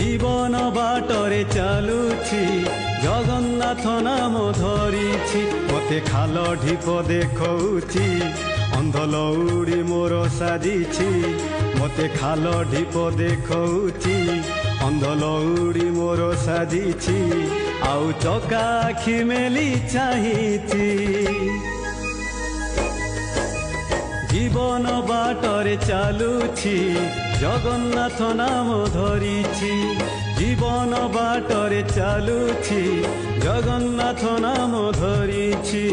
জীবন বাটরে চালুছি জগন্নাথ নাম ধরিছি মতে খাল ঢিপ দেখৌছি ଅନ୍ଧ ଲଉଡ଼ି ମୋର ସାଜିଛି ମତେ ଖାଲ ଢିପ ଦେଖଉଛି ଅନ୍ଧ ଲଉଡ଼ି ମୋର ସାଜିଛି ଆଉ ଚକା ଆଖି ମେଲି ଚାହିଁଛି জীবন বাটরে চালুছি জগন্নাথ নাম ধরিছি জীবন বাটরে চালুছি জগন্নাথ নাম ধরিছি।